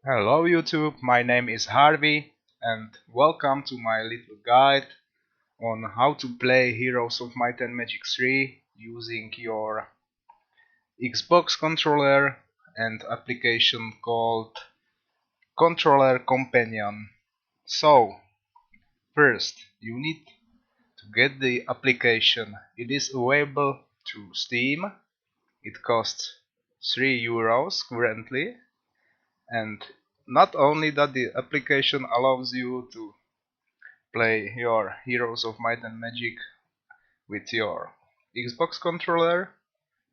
Hello YouTube, my name is Harvey and welcome to my little guide on how to play Heroes of Might and Magic 3 using your Xbox controller and application called Controller Companion. So, first you need to get the application. It is available through Steam. It costs €3 currently, and not only that the application allows you to play your Heroes of Might and Magic with your Xbox controller,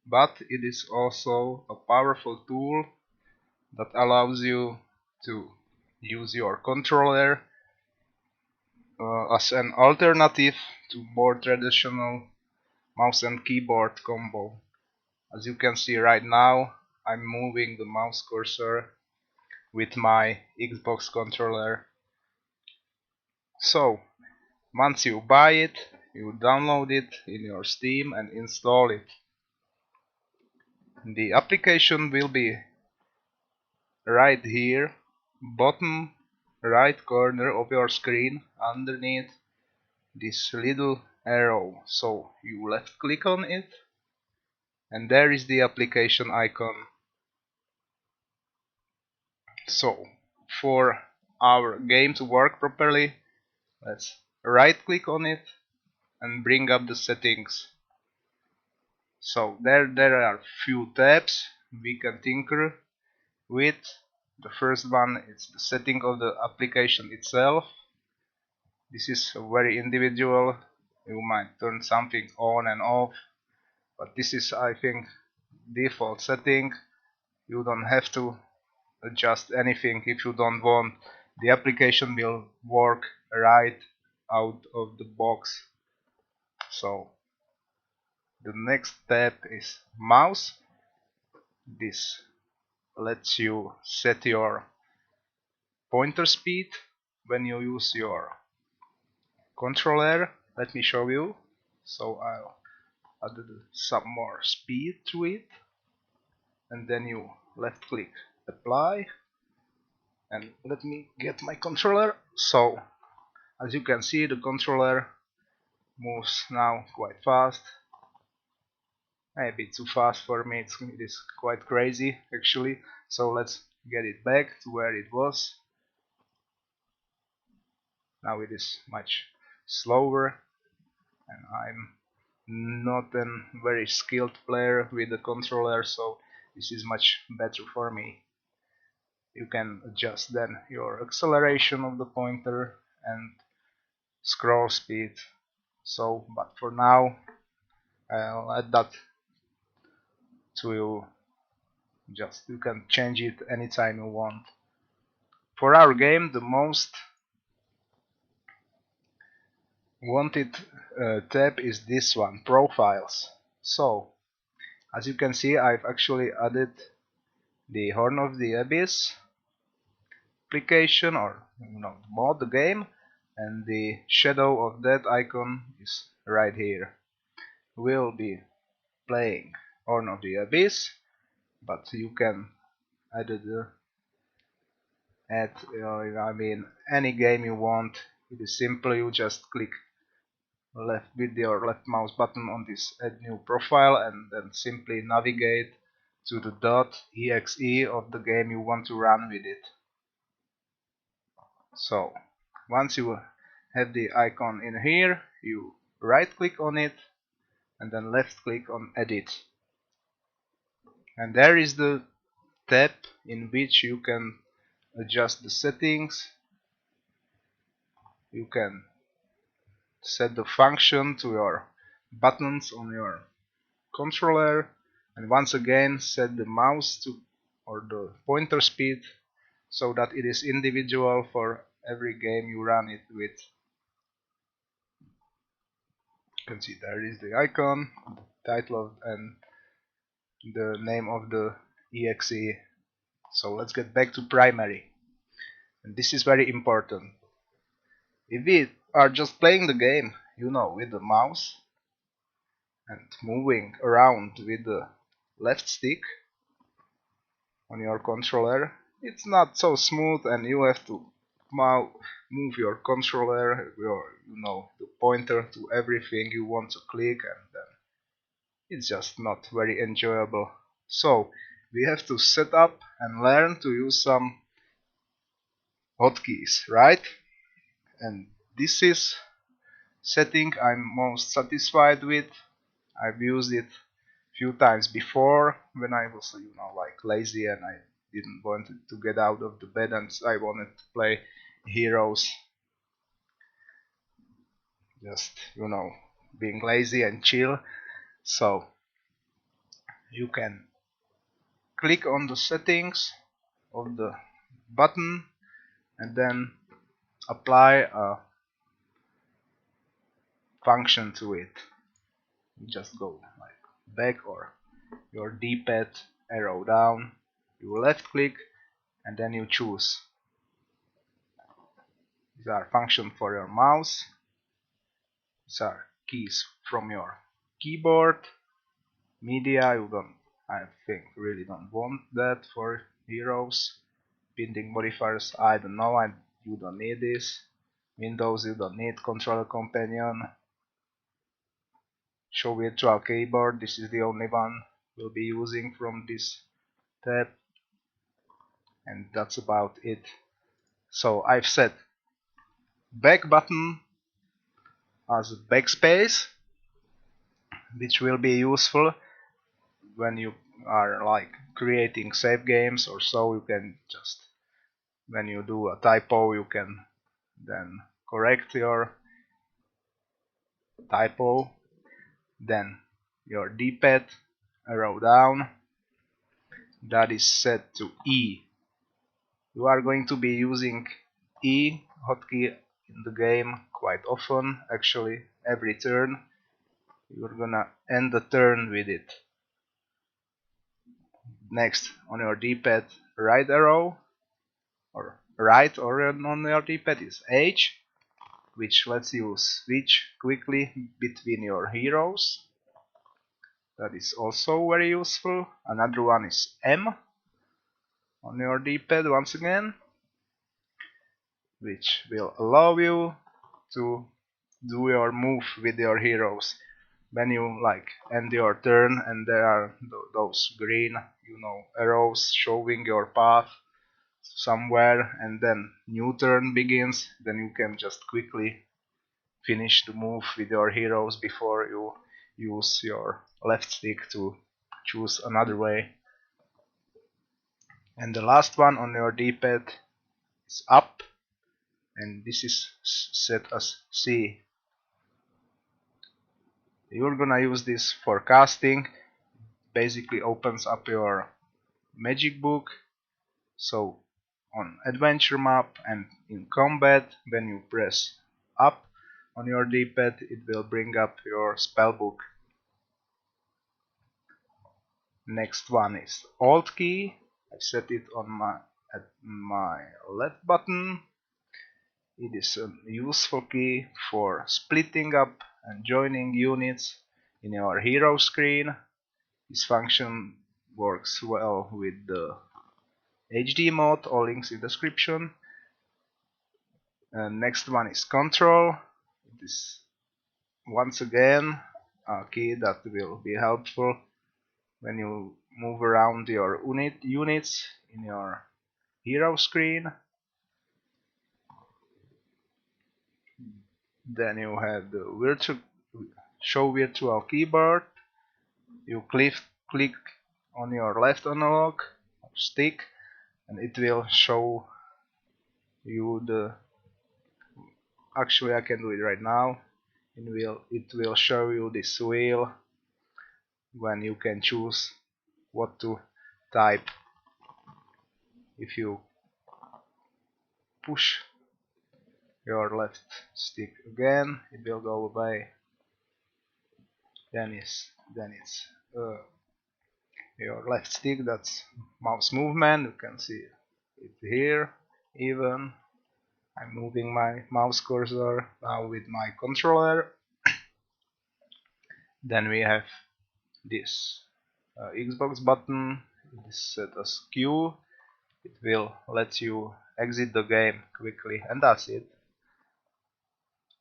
but it is also a powerful tool that allows you to use your controller as an alternative to more traditional mouse and keyboard combo. As you can see right now, I'm moving the mouse cursor with my Xbox controller. So, once you buy it, you download it in your Steam and install it. The application will be right here, bottom right corner of your screen, underneath this little arrow. So you left click on it, and there is the application icon. So for our game to work properly, let's right click on it and bring up the settings. So there are few tabs we can tinker with. The first one is the setting of the application itself. This is very individual. You might turn something on and off, but this is, I think, default setting. You don't have to adjust anything if you don't want. The application will work right out of the box. So the next tab is mouse. This lets you set your pointer speed when you use your controller. Let me show you. So I'll add some more speed to it, and then you left click apply, and let me get my controller. So as you can see, the controller moves now quite fast, maybe too fast for me. It is quite crazy actually. So let's get it back to where it was. Now it is much slower, and I'm not a very skilled player with the controller, so this is much better for me. You can adjust then your acceleration of the pointer and scroll speed. So, but for now, I'll add that to you. Just you can change it anytime you want. For our game, the most wanted tab is this one, profiles. So, as you can see, I've actually added the Horn of the Abyss application, or mod the game, and the shadow of that icon is right here. We'll be playing Horn of the Abyss, but you can add any game you want. It is simple. You just click left with your left mouse button on this add new profile, and then simply navigate to the .exe of the game you want to run with it. So once you have the icon in here, you right click on it and then left click on edit, and there is the tab in which you can adjust the settings. You can set the function to your buttons on your controller, and once again set the mouse to or the pointer speed so that it is individual for every game you run it with. You can see there is the icon, the title and the name of the exe. So let's get back to primary, and this is very important. If we are just playing the game, with the mouse and moving around with the left stick on your controller, it's not so smooth, and you have to move your controller, the pointer to everything you want to click, and then it's just not very enjoyable. So we have to set up and learn to use some hotkeys, right? And this is setting I'm most satisfied with. I've used it few times before when I was, like lazy and I didn't want to get out of the bed and I wanted to play heroes. Just, being lazy and chill. So you can click on the settings of the button and then apply a function to it. You just go like back or your D-pad arrow down, you left click and then you choose. These are functions for your mouse. These are keys from your keyboard. Media, I think really don't want that for heroes. Binding modifiers, I don't know, you don't need this. Windows, you don't need controller companion. Show virtual keyboard, this is the only one we'll be using from this tab. And that's about it. So I've set back button as backspace, which will be useful when you are like creating save games or so. You can just, when you do a typo, you can then correct your typo. Then your D-pad arrow down, that is set to E. You are going to be using E hotkey in the game quite often, actually every turn. You're gonna end the turn with it. Next, on your D-pad, right arrow, or right or on your D-pad is H, which lets you switch quickly between your heroes. That is also very useful. Another one is M on your D-pad once again, which will allow you to do your move with your heroes when you like end your turn and there are those green arrows showing your path somewhere, and then new turn begins, then you can just quickly finish the move with your heroes before you use your left stick to choose another way. And the last one on your D-pad is up, and this is set as C. You're gonna use this for casting. Basically opens up your magic book. So on adventure map and in combat, when you press up on your D-pad, it will bring up your spellbook. Next one is Alt key. I set it on at my left button. It is a useful key for splitting up and joining units in your hero screen. This function works well with the HD mode, all links in description. And next one is control. It is once again a key that will be helpful when you move around your units in your hero screen. Then you have the show virtual keyboard. You click on your left analog stick and it will show you the, actually I can do it right now. It will show you this wheel when you can choose what to type. If you push your left stick again, it will go away. Then it's your left stick, that's mouse movement. You can see it here. Even I'm moving my mouse cursor now with my controller. Then we have this Xbox button. It is set as Q. it will let you exit the game quickly, and that's it.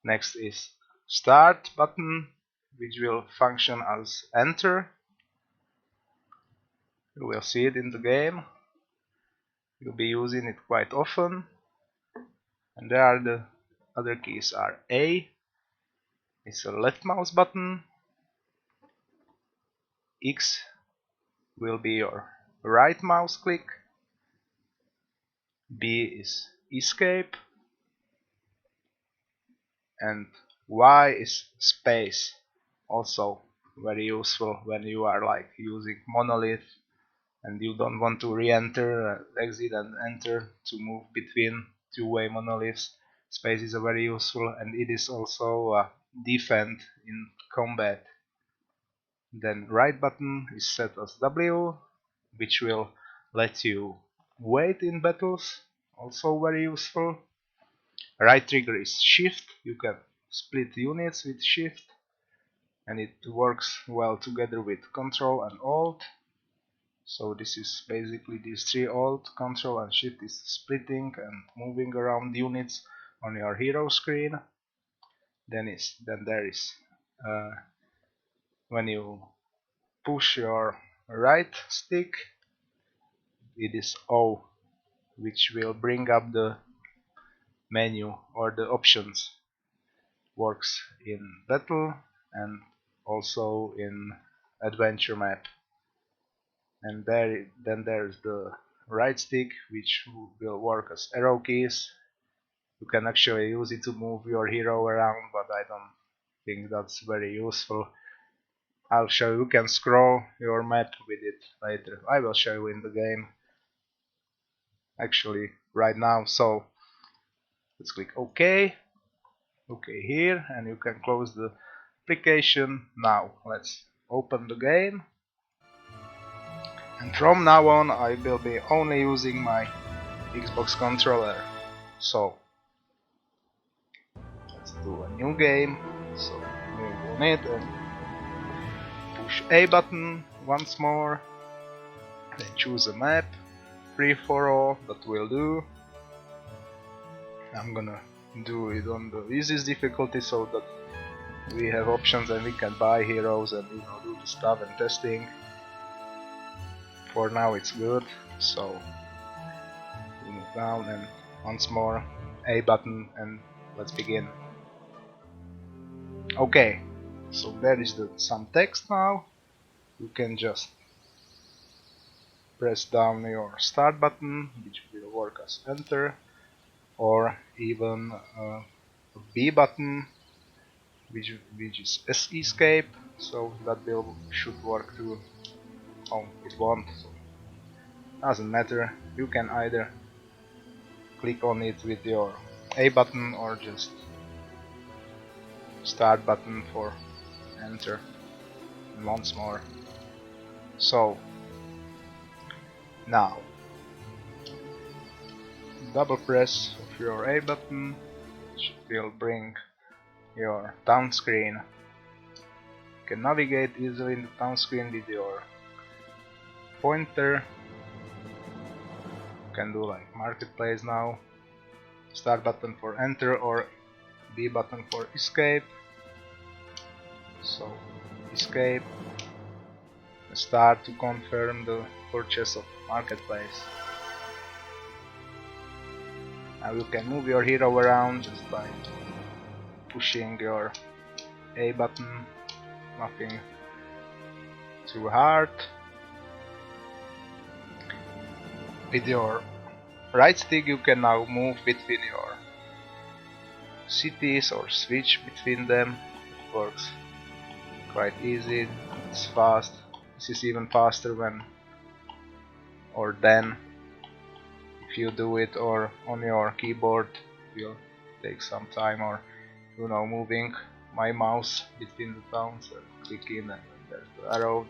Next is start button, which will function as enter. You will see it in the game. You'll be using it quite often. And there are the other keys are A, it's a left mouse button, X will be your right mouse click, B is escape, and Y is space. Also very useful when you are like using monolith and you don't want to re-enter, exit and enter to move between two-way monoliths. Space is very useful, and it is also defend in combat. Then right button is set as W, which will let you wait in battles, also very useful. Right trigger is shift, you can split units with shift, and it works well together with control and alt. So this is basically these three: alt, control and shift is splitting and moving around units on your hero screen. Then there is when you push your right stick, it is O, which will bring up the menu or the options. Works in battle and also in adventure map. And then there's the right stick, which will work as arrow keys. You can actually use it to move your hero around, but I don't think that's very useful. I'll show you can scroll your map with it later. I will show you in the game actually right now. So let's click OK. OK here, and you can close the application. Now let's open the game. And from now on I will be only using my Xbox controller. So let's do a new game. So move on it and push A button once more. Then choose a map. Free for all, that will do. I'm gonna do it on the easiest difficulty so that we have options and we can buy heroes and do the stuff and testing. For now it's good, so we move down and once more A button and let's begin. Okay, so there is some text now. You can just press down your start button, which will work as enter, or even a B button, which is escape, so that should work too. Oh, it won't, so doesn't matter. You can either click on it with your A button or just start button for enter, and once more. So now double press of your A button, which will bring your town screen. You can navigate easily in the town screen with your pointer. You can do like marketplace now. Start button for enter or B button for escape. So escape, start to confirm the purchase of marketplace. Now you can move your hero around just by pushing your A button, nothing too hard. With your right stick you can now move between your cities or switch between them. It works quite easy, it's fast. This is even faster when or then if you do it or on your keyboard it will take some time, or moving my mouse between the towns and clicking and there's the arrow.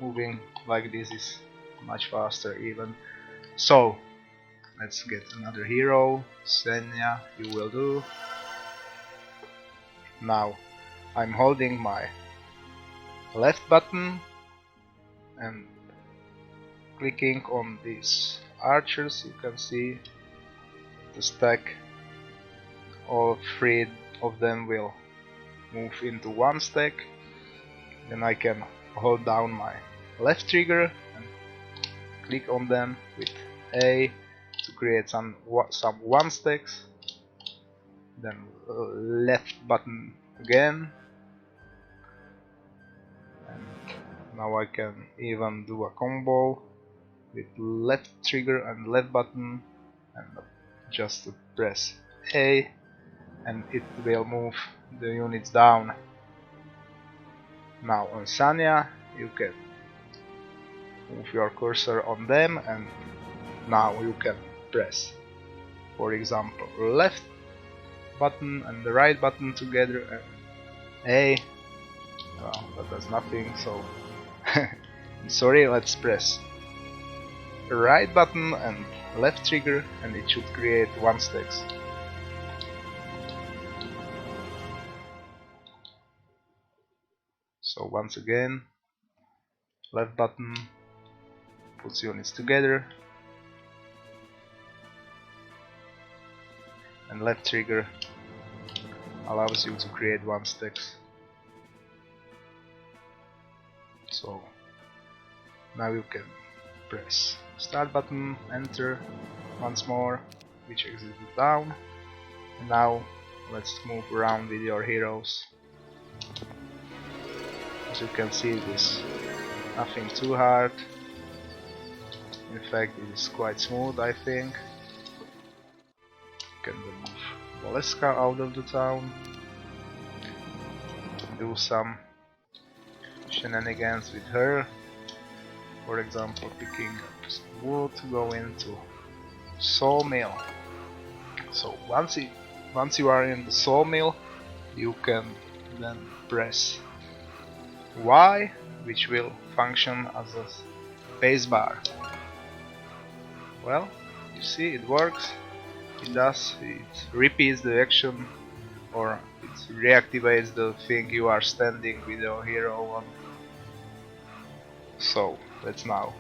Moving like this is much faster even. So let's get another hero. Senya, you will do. Now I'm holding my left button and clicking on this archers, you can see the stack, all 3 of them will move into one stack. Then I can hold down my left trigger and click on them with A to create some 1 stacks. Then left button again, and now I can even do a combo with left trigger and left button, and just press A and it will move the units down. Now on Sanya you can move your cursor on them, and now you can press, for example, left button and the right button together and A. Well, that does nothing, so sorry, let's press right button and left trigger and it should create 1 stacks. So once again, left button puts units together and left trigger allows you to create 1 stacks. So now you can press start button, enter once more, which exits down, and now let's move around with your heroes. As you can see, it is nothing too hard. In fact, it is quite smooth, I think. You can move Valeska out of the town, do some shenanigans with her, for example picking up some wood to go into sawmill. So once you are in the sawmill, you can then press Y, which will function as a spacebar. Well, you see, it works. It repeats the action, or it reactivates the thing you are standing with your hero on. So let's now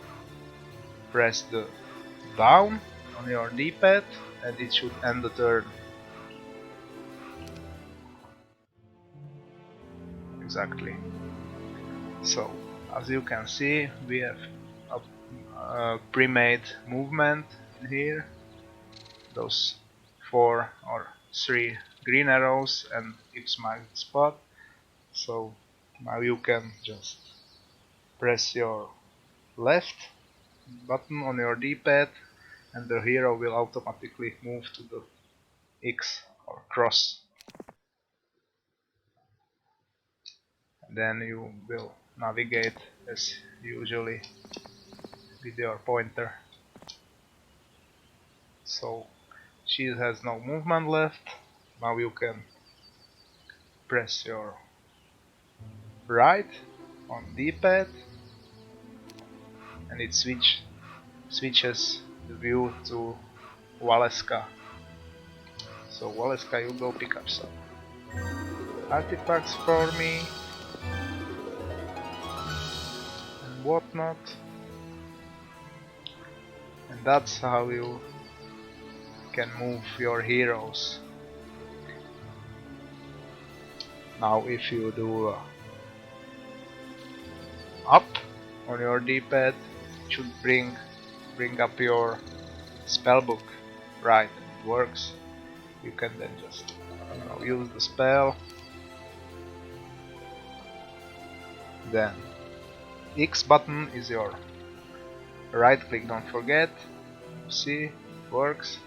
press the down on your D-pad and it should end the turn. Exactly. So as you can see, we have a pre-made movement in here. Those 4 or 3 green arrows and X marks the spot. So now you can just press your left button on your D-pad and the hero will automatically move to the X or cross. And then you will navigate as usually with your pointer. So she has no movement left. Now you can press your right on D-pad and it switches the view to Valeska. So Valeska, you go pick up some artifacts for me and whatnot, and that's how you can move your heroes. Now if you do up on your D-pad, it should bring up your spellbook. Right, it works. You can then just use the spell. Then X button is your right click, don't forget. See, it works.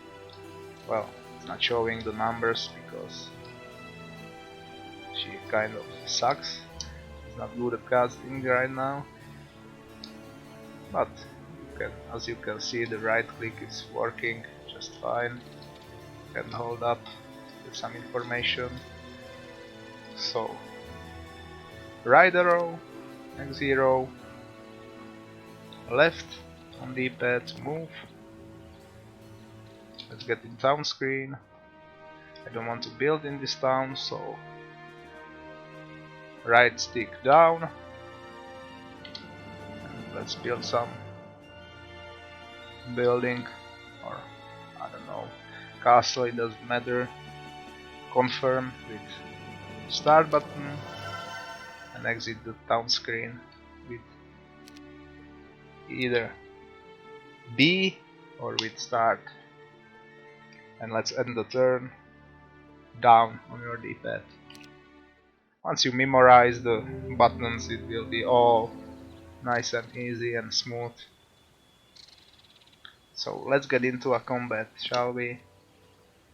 Well, it's not showing the numbers because she kind of sucks. It's not good at casting right now. But as you can see, the right click is working just fine. You can hold up with some information. So right arrow, X arrow, left on D-pad to move. Let's get in town screen. I don't want to build in this town, so right stick down. And let's build some building, or I don't know, castle, it doesn't matter. Confirm with start button and exit the town screen with either B or with start. And let's end the turn down on your D-pad. Once you memorize the buttons, it will be all nice and easy and smooth. So let's get into a combat, shall we?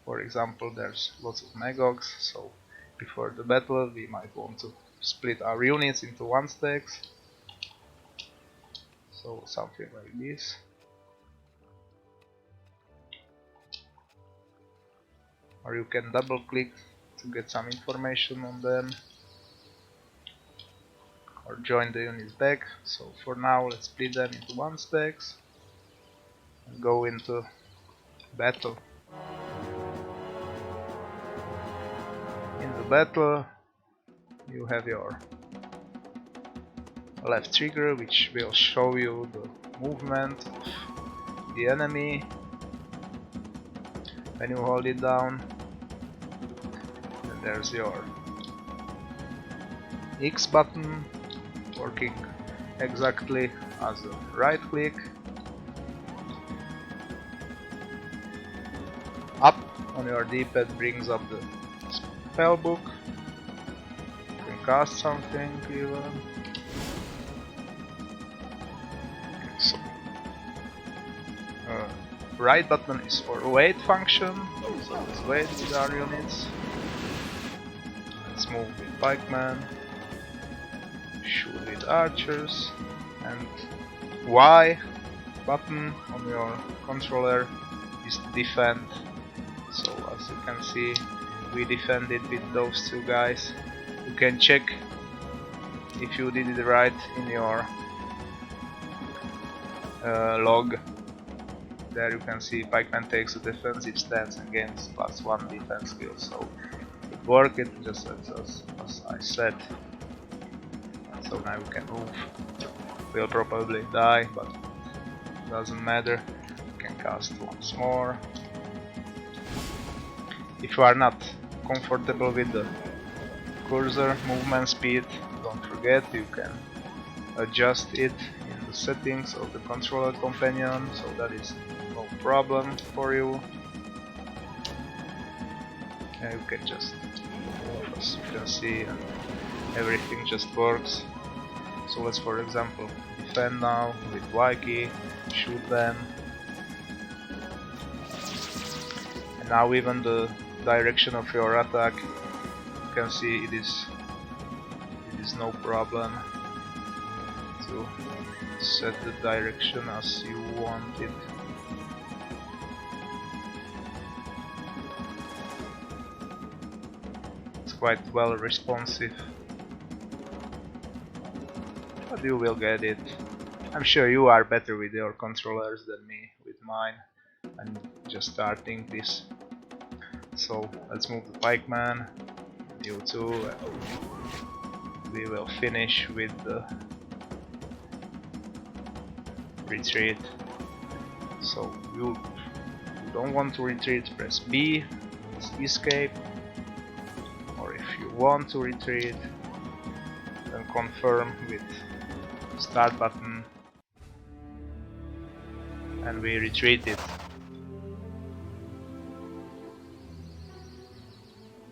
For example, there's lots of Magogs, so before the battle we might want to split our units into one stacks. So something like this. Or you can double click to get some information on them. Or join the units back. So for now let's split them into one stacks and go into battle. In the battle you have your left trigger, which will show you the movement of the enemy when you hold it down. And there's your X button, working exactly as a right click. Up on your D-pad brings up the spell book. You can cast something even. So, right button is for wait function, so let's wait with our units. Let's move with pikemen, shoot with archers, and Y button on your controller is to defend. So as you can see, we defended with those two guys. You can check if you did it right in your log. There you can see pikeman takes a defensive stance and gains +1 defense skill. So it worked just as I said. So now we can move. We'll probably die, but doesn't matter. You can cast once more. If you are not comfortable with the cursor movement speed, don't forget you can adjust it in the settings of the controller companion, so that is no problem for you. And you can just move, as you can see, and everything just works. So let's, for example, defend now with Y key, shoot them, and now even the direction of your attack, you can see it is no problem to set the direction as you want it. It's quite well responsive, but you will get it. I'm sure you are better with your controllers than me with mine. I'm just starting this. So let's move the pikeman, you too, and we will finish with the retreat. So you don't want to retreat, press B, it's escape, or if you want to retreat, then confirm with start button, and we retreated.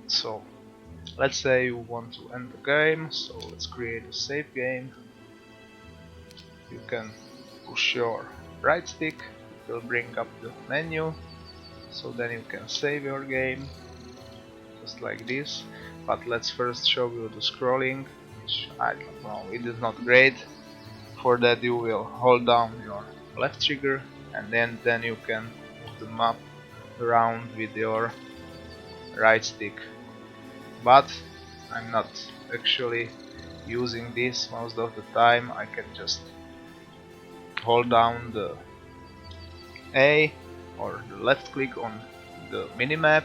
So let's say you want to end the game, so let's create a save game. You can push your right stick, it will bring up the menu, so then you can save your game just like this. But let's first show you the scrolling, which I don't know, it is not great. For that you will hold down your left trigger, and then you can move the map around with your right stick. But I'm not actually using this most of the time. I can just hold down the A or the left click on the minimap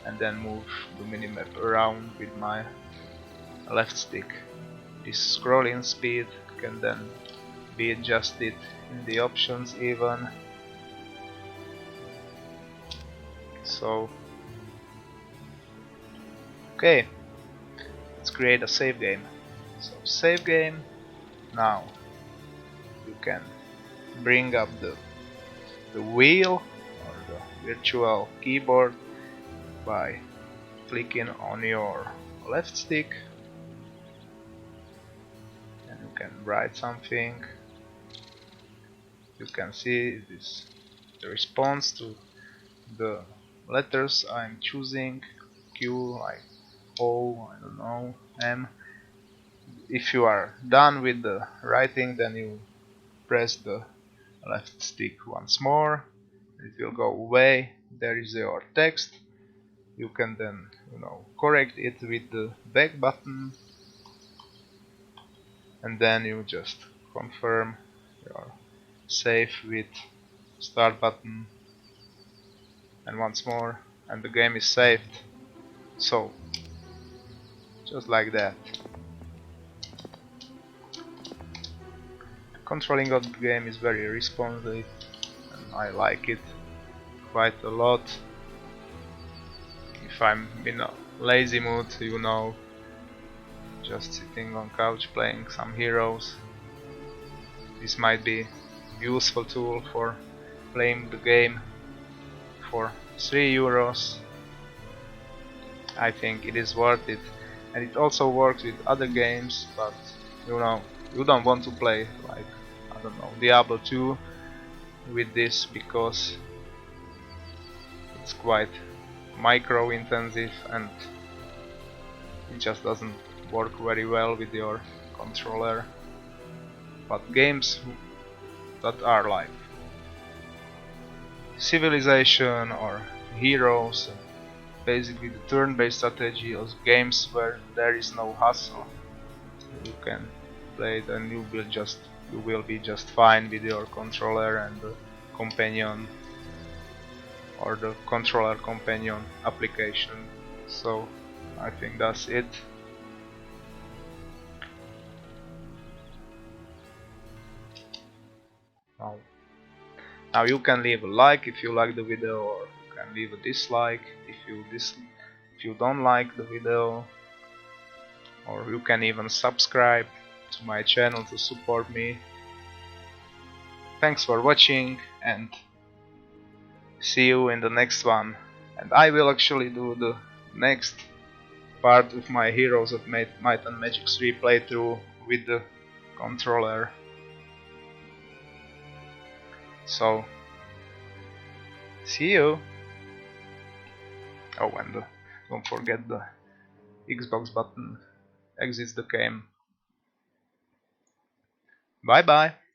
and then move the minimap around with my left stick. This scrolling speed can then be adjusted in the options even. So okay, let's create a save game. So save game. Now you can bring up the wheel or the virtual keyboard by clicking on your left stick, and you can write something. You can see this the response to the letters I'm choosing. Q, like O, I don't know, M. If you are done with the writing, then you press the left stick once more. It will go away. There is your text. You can then, correct it with the back button, and then you just confirm your save with start button, and once more, and the game is saved. So just like that. Controlling of the game is very responsive, and I like it quite a lot. If I'm in a lazy mood, just sitting on couch playing some heroes, this might be a useful tool for playing the game for €3. I think it is worth it, and it also works with other games, but you don't want to play like, I don't know, Diablo 2 with this, because it's quite micro intensive and it just doesn't work very well with your controller. But games that are like Civilization or Heroes, basically the turn-based strategy, or games where there is no hustle, you can play it and you will be just fine with your controller and the companion or the controller companion application. So I think that's it. Now you can leave a like if you like the video, or you can leave a dislike if you don't like the video, or you can even subscribe to my channel to support me. Thanks for watching, and see you in the next one. And I will actually do the next part of my Heroes of Might and Magic 3 playthrough with the controller. So see you. Oh, and don't forget the Xbox button exits the game. Bye bye.